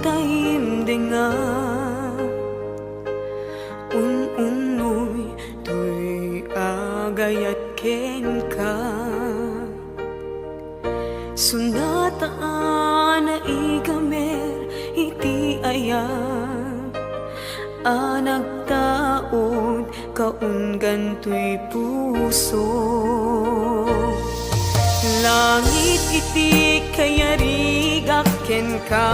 taimdenga unoy tuy agayat ken ka sunataan na igamer iti ayat anak taon kaunggan tuy puso langit iti kayarigak ken ka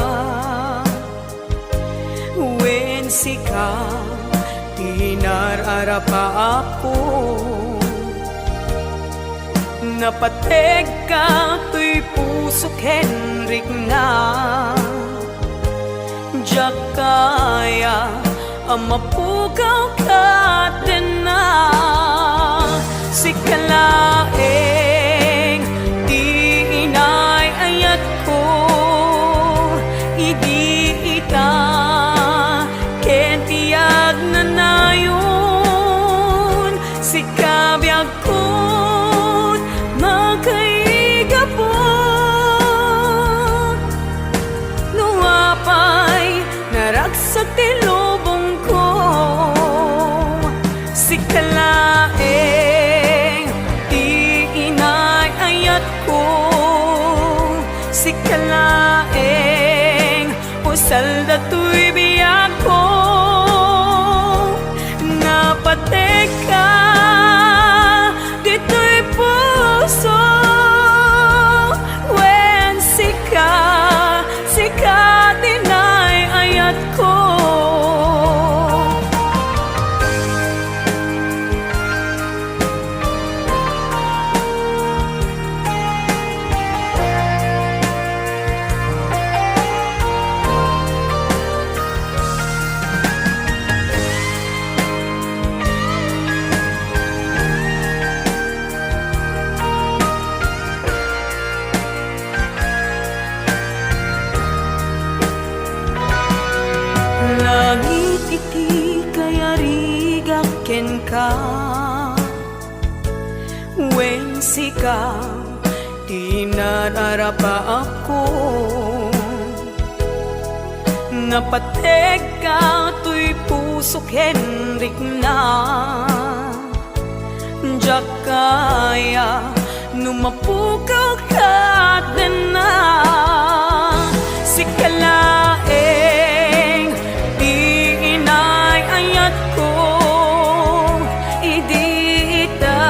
wen sika tinararapa ako napateg ka tuy puso kenrik na jak kaya amapukaw ka din na sikalaeng di inay ayat ko idi ita ken tiyag na nayon sikabiyag ko magkaigapot nuapay naragsak ti lubong ko sikalaeng di inay ayat ko sikalaeng usal datoy biyak ko napatek ka dito'y puso wen sika tinay ayat ko langit iti kayarigak ken ka wen sika tinararapa ako napateg ka tuy puso kenrik na jak kaya numapukaw ka din na sikalaeng di inay ayat ko idi ita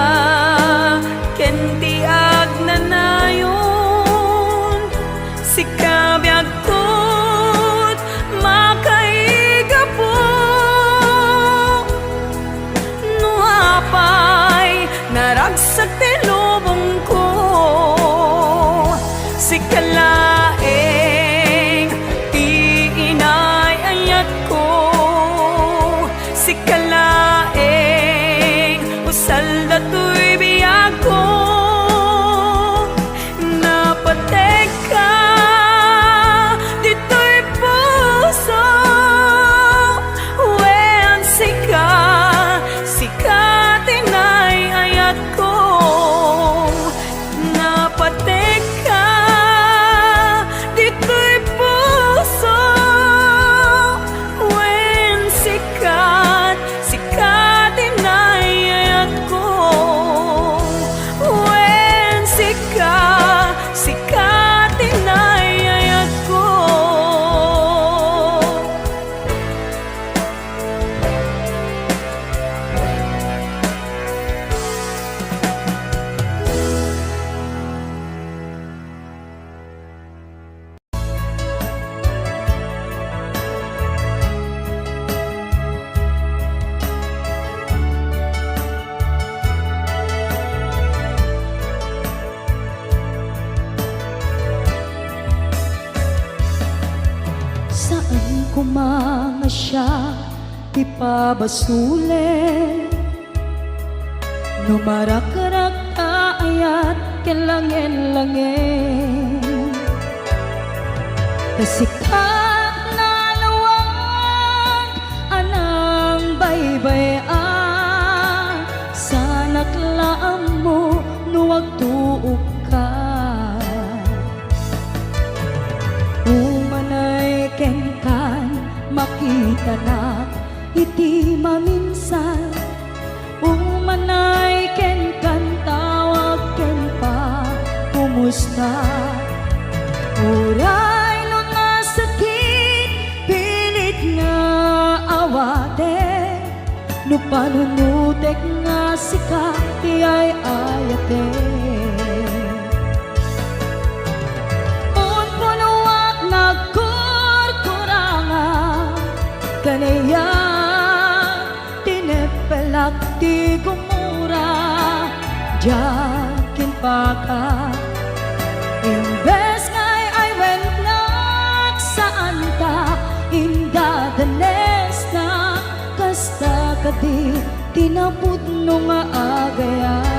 ken tiag na nayon sikabiyag ko't makaigapot nuapay naragsak ti lubong ko sikalaeng di inay ayat ko sikalaeng usal datoy biyak ko napatek ka dito'y puso wen sika tinay ayat ko napatek ka dito'y puso wen sika tinay ayat ko wen sika tinay ayat ko Saan kumangasya ipabasule numarakarak ayat ken langin kasikat na lawag anang baybayan sanak laam mo nuwag tuok ka umanay ken makita na iti maminsan. Umanay ken kan tawag ken pa kumusta. Uray no nasakit pilit nga awate, no panunutek nga sika ti ay ayate. Un punuak nagkurkuranga kanaya tinepelak ti gumura jakin paka. Imbes ngay ay wennak saan ta inda danes na kasta kadi tinapud no nga agayan.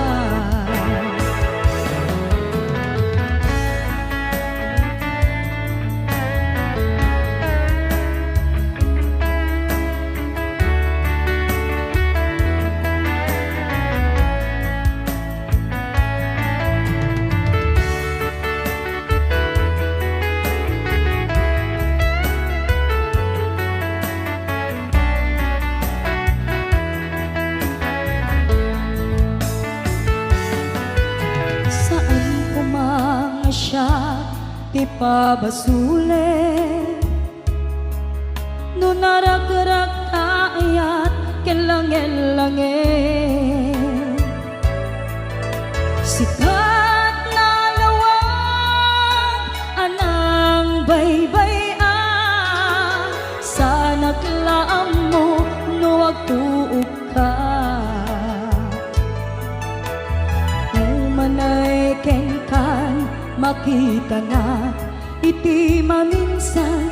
Siya ti pabasule no naragrak taayat kelangel-langel. Sikat na lawag anang baybay-an sa naglaam mo no agtuog ka. Umanay ken kan makita na iti maminsan.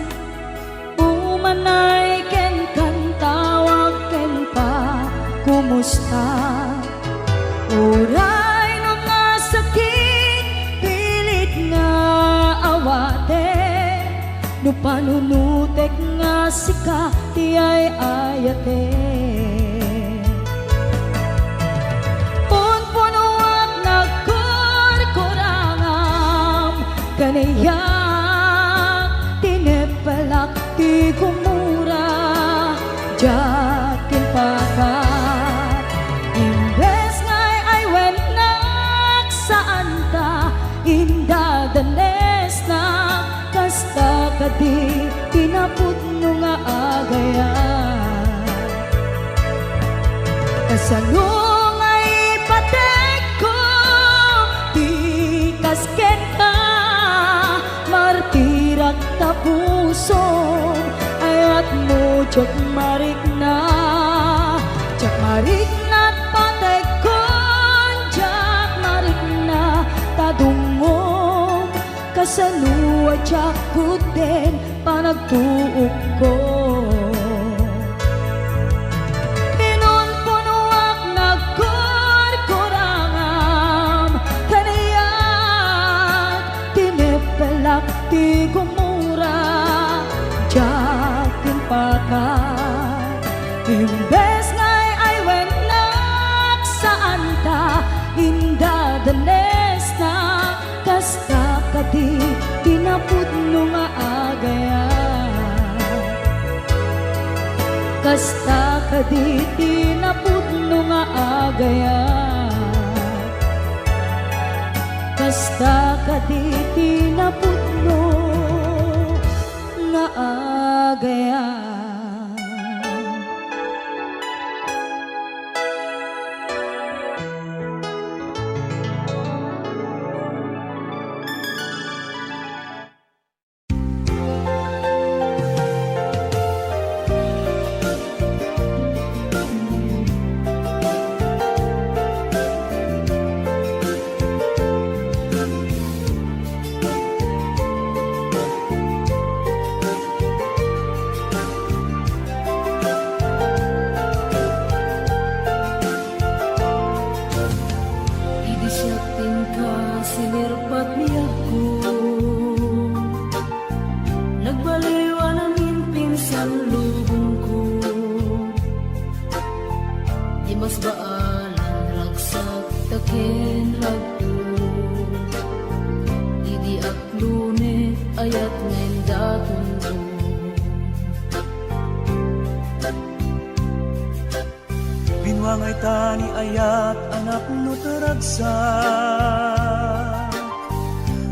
Umanay ken kan tawag ken pa kumusta. Uray no nasakit pilit nga awate, no panunutek nga sika ti ay ayate. Kanayak tinepelak ti gumura jakin pakat. Imbes ngay ay wennak saan ta inda danes na kasta kadi tinapud no nga agayan. Kasano ngay patek ko ti kasken ka martirak tapuso ayat mo jak marik na patay kon jak marik na tadungom kasano jak kuten panagtuog ko. Pinon punuak nagkurkurangam kanayak tinepelak ti gumura jakin pakat. Imbes ngay ay wennak saan ta inda danes na kasta kadi tinapud no nga agayan. Kasta kadi tinapud no nga agayan. Kasta kadi tinapudno nga agayan. Angay tani ayat anak no taragsak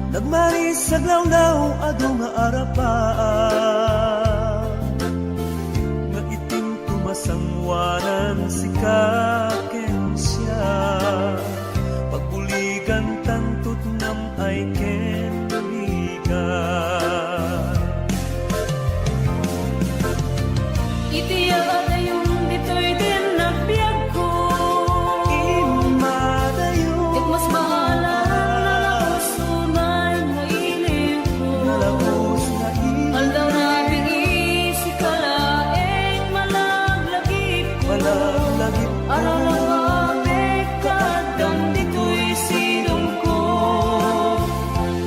Nagmaris sa glawlaw ado nga arapaan Nga itim tumasangwanan si kakensya Pagbuligan tantut nam ay ken buligan Itiya dayon ditoy din nagbiag ko Imadayo Mas bahala na sunay nga ilim ko Nalabos na Aldaw na bingisi kalaeng malaglagip ko Malaglagip ko Araw na mapit kadam dito'y silong ko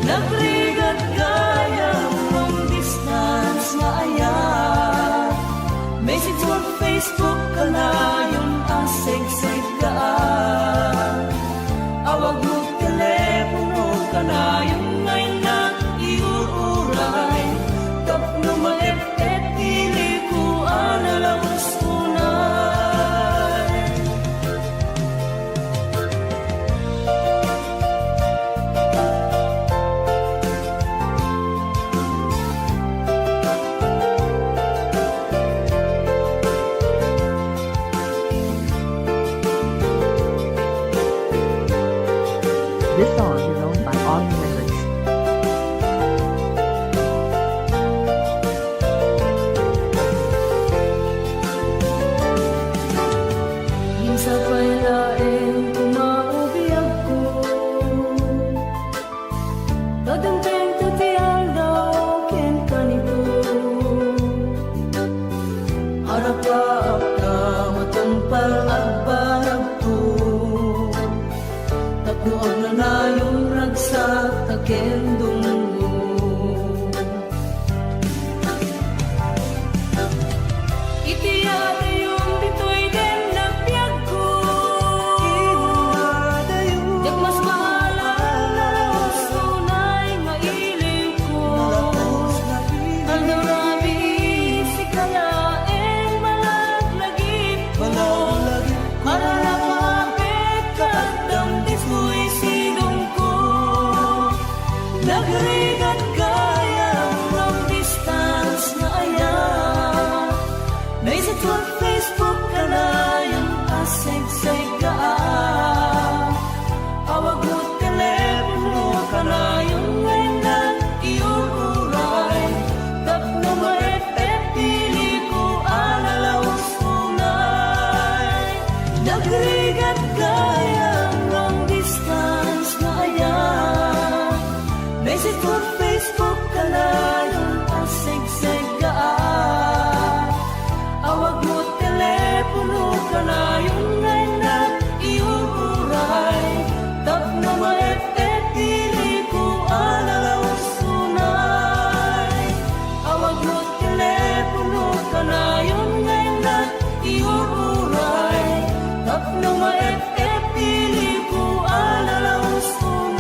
Nagrigat gaya long distance nga ayat Message on Facebook ka na yung aseg-seg ka Awag mo telepono ka na yung ngay na iuuray Tapno maep-et dili ko analawas unay This song is owned by all members. Minsa pa'y laeng kumaubiyag ko Kadanteng tutiyang daw ken kanito Harap ka na matumpal at barag to Tapno ang nanayong ragsak taken dungo Itiyada yung dito'y din nagbiag ko Imadayo Yak mas mahala na sunay nga iling ko Nalabos na Aldaw na bisi kalaeng malaglagip ko Malaglagip Para na mapit kadam dito'y silong ko Nagrigat gaya long distance na ayan Message on Facebook ka na yung aseg-seg ka Awag mo telepono ka na yung ngayon na iuuray Tapno maep-et dili ko analawas unay Nagrigat gaya long distance na ayan Message on Facebook ka na yung aseg-seg ka Awag mo telepono ka na yung ngayon na iuuray Tapno maep-et dili ko analawas unay Awag mo telepono ka na yung ngayon na iuuray Tapno maep-et dili ko analawas unay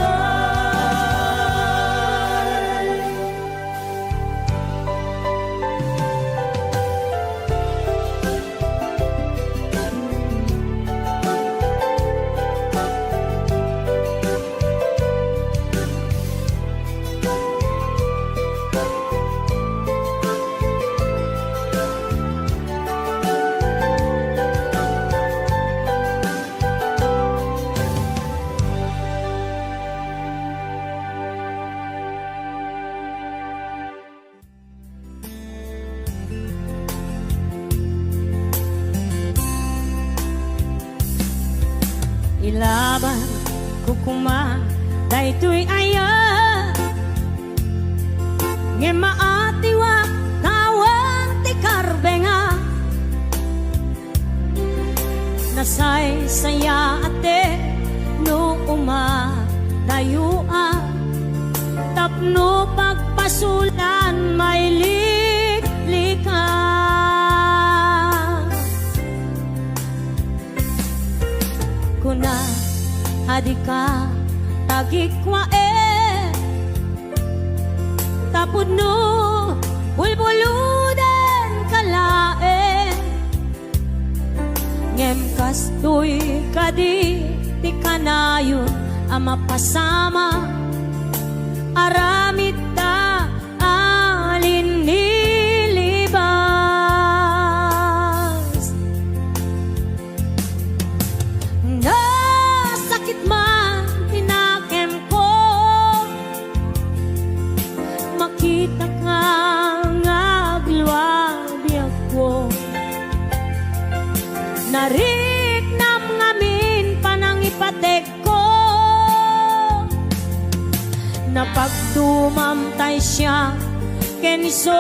Ilaban ko kuma daytoy aya Nge maatiwa kawan ti karbenga Nasay saya ate no uma dayua Tapno pagpasulan may liklika Kuna hadika tagikwa Tapod no bulbuludan kalae Ngem ka kastoy kadi ti kanayon ang mapasama aramid ta alin nilibas nasakit man tinakem ko makita ka ngagluwabi ako nariknam ngamin panang ipatek ko na pagdumamtay siya keniso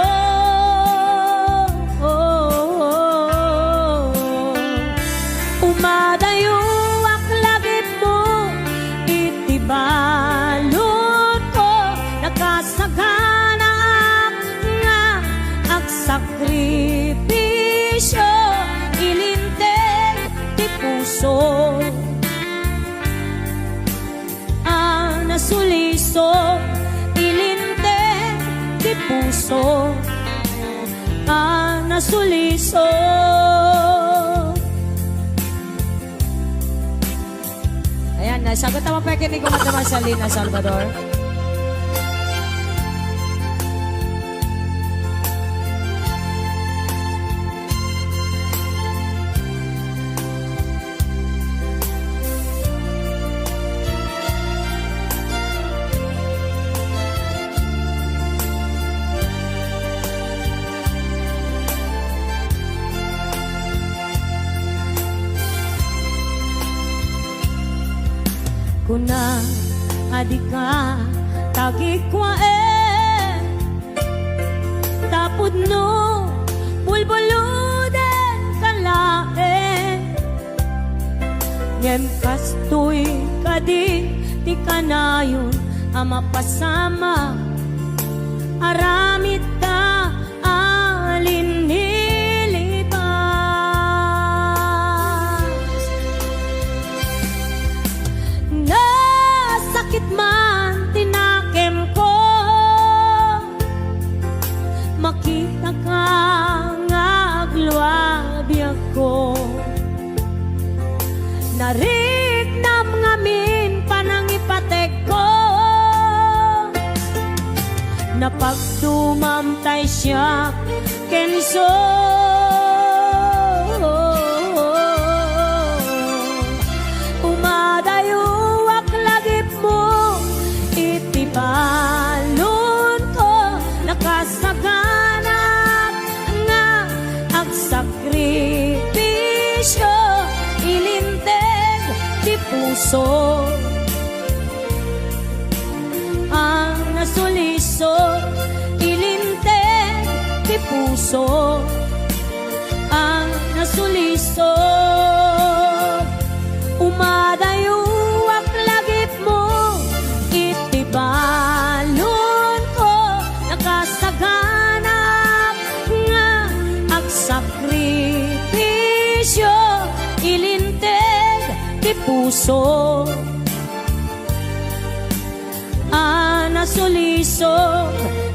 umadayo ak lagip mo itibalot ko nakasagana nga ak sakripisyo ilinteg ti puso nasuliso ilinteg ti puso nasuliso ayan nasagot naman pa kinig ko naman sa Lina Salvador. Kuna adika tagikwa tapod no bulbuluden kalae ngem kastoy kadi ti kanayon ang mapasama aramid ta alin sakit man tinakem ko makita ka ngagluwabi ako nariknam ngamin panang ipatek ko na pagdumamtay siya kenso balon ko nakasaganap nga ang sakripisyo ilinteg ti puso ang nasuliso ilinteg ti puso ang nasuliso umadayo balon ko nakasaganap nga ang sakripisyo ilinteg ti puso nasuliso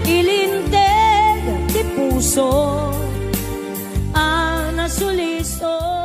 ilinteg ti puso nasuliso.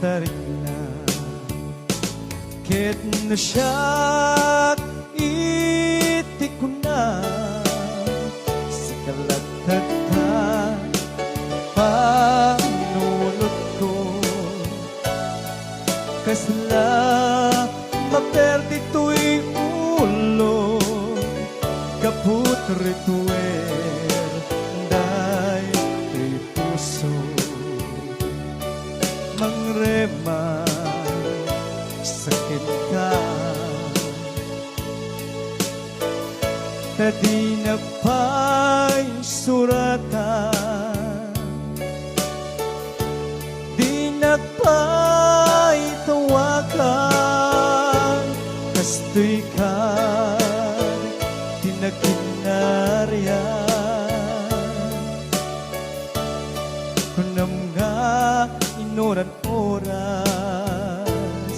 tarik na ket na siya iti ko na sa kalatata panunod ko kasla maperdi to'y ulo kaput rituer day to'y puso mangrema sakit ka tadi na pa'y suratan di na pa'y tawagan kastoy ka tinakinaryan kunam nga inoran oras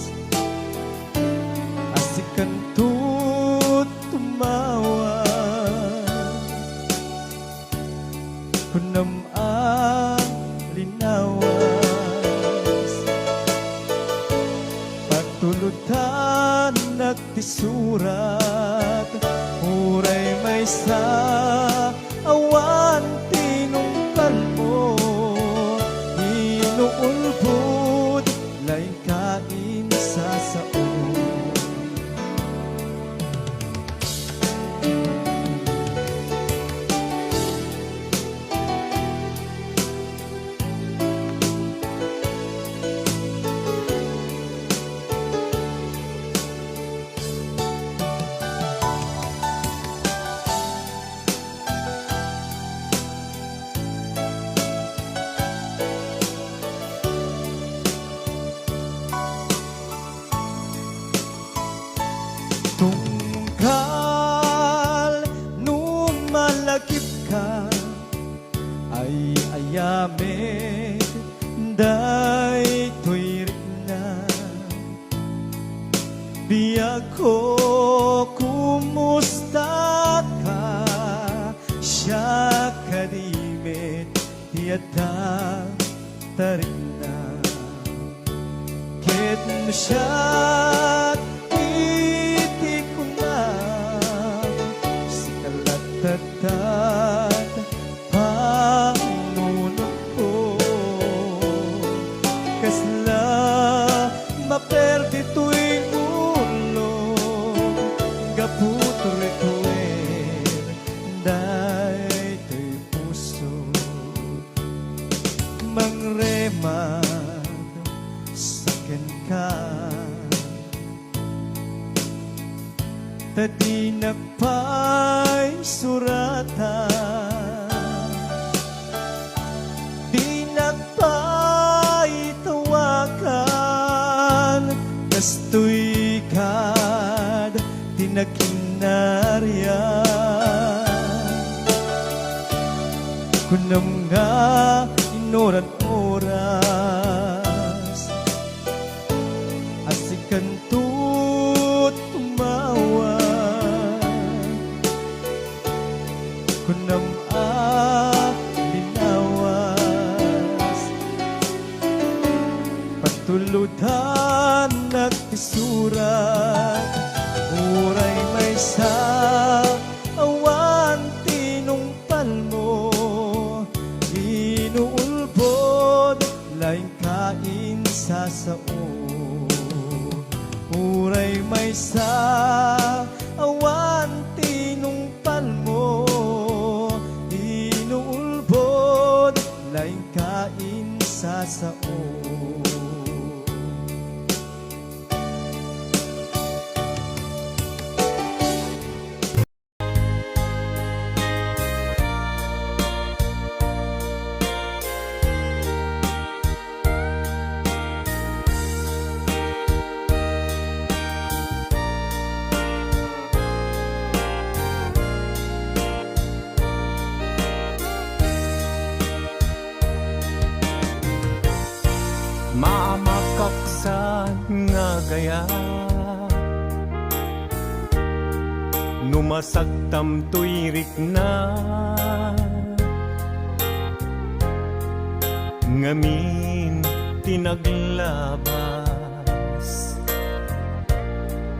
asikan tut tumawa kunam ang linawas patulutan nagtisurat uray may sa awan tinungkal mo inuulbod lain kain sa sao tungkal nung malakip ka ay ayamit day to'y na biyag ko kumusta ka siya kadimit tiyata tarik na ket mo siya tatat panunod ko kasla maperdi to'y ulo gaput rituer day to'y puso mangremag saken ka tadi na pa'y suratan di na pa'y tawagan kastoy kad tinakinaryan kunam nga inoran oras asikan tut tumawa kunam linawas patulutan nagtisurat uray may sa awan tinungpal mo inuulbod lain kain sa sao uray may sa awan tinungpal mo lain kain sa sao mamakaksan nga gaya numasagtam to'y rikna ngamin tinaglabas.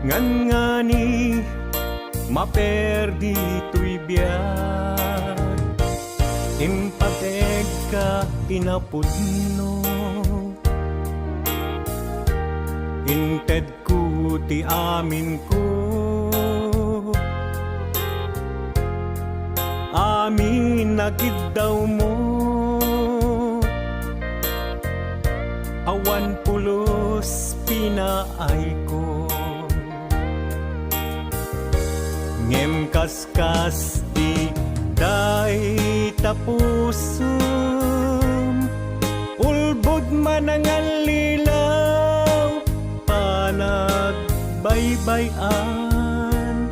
Ngan nga ni maperdi to'y biyag, impateg ka tinapudno. Inted ko ti amin ko, amin nagid daw mo. Awan pulos pinaay ko, ngem kaskas di day tapusum. Ulbod man ang lilaw, panagbaybayan.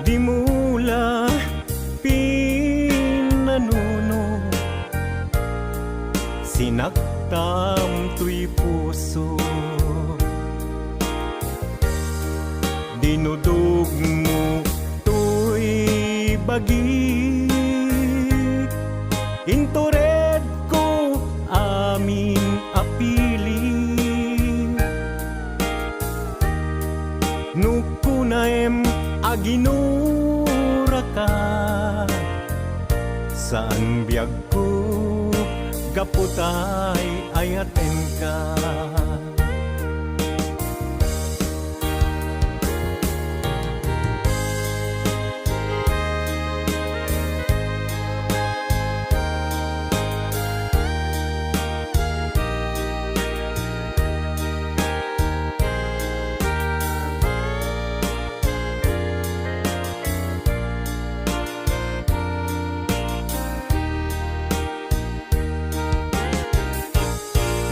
Di mula pinanuno, sinaktam to'y puso. Dinudog mo to'y bagi, intured ko amin apili. Nukunaem aginura ka, saan biyag ko gaputay ayaten ka.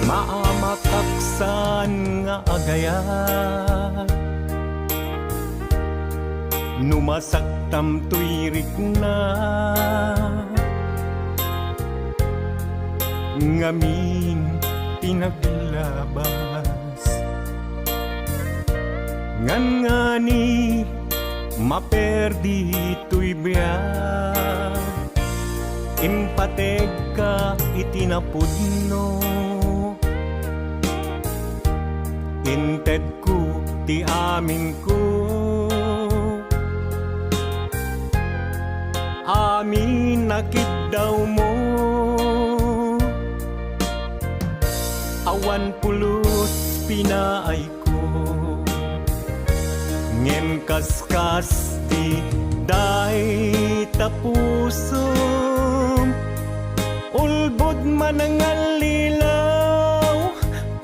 Maamataksan nga agayat, numasaktam to'y rikna. Ngamin pinaglabas, ngan nga ni maperdi to'y biyag, impateg ka itinapudno. Inted ko ti amin ko, amin nakid daw mo. Awan pulos pinaay ko, ngem kaskas ti day tapusum. Ulbod man ang lilaw,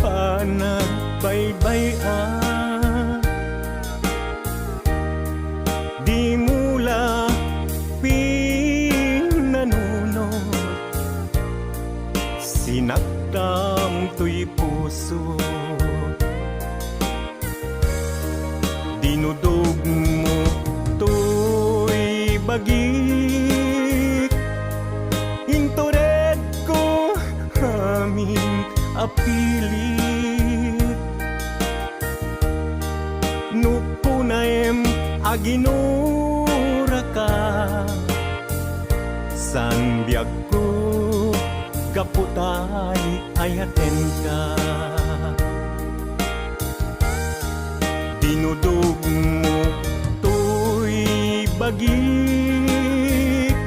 panagbaybayan. Di mula pinanunod, sinaktam to'y puso. Dinudog mo to'y bagik, intured ko amin apilit. Nupunaem aginura ka, san biyag ko gaputay ayaten ka. Dinudog mo to'y bagik,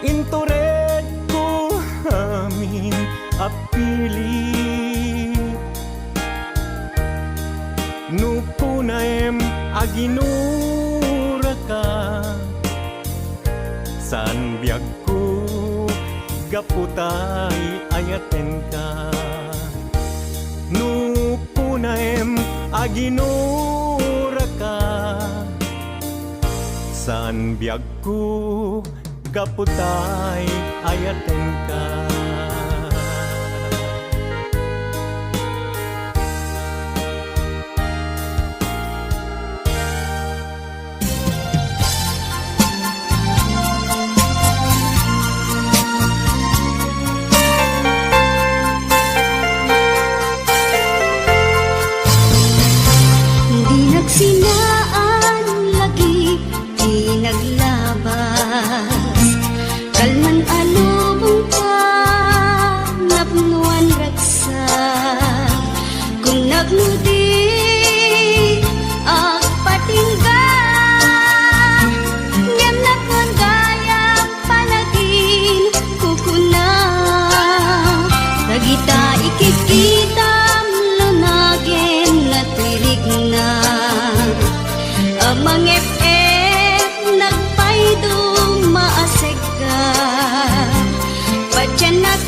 intured ko amin apilit. Nupunaem aginura ka, san biyag ko gaputay ayaten ka. Nupunaem aginura ka, san biyag ko gaputay ayaten ka. Sinaan lagi di naglabas, kalman alubong ka Asin kukuna Tagita ikikita Lunagin na tirig na Amang FF nagpaydong maasig ka Padyanak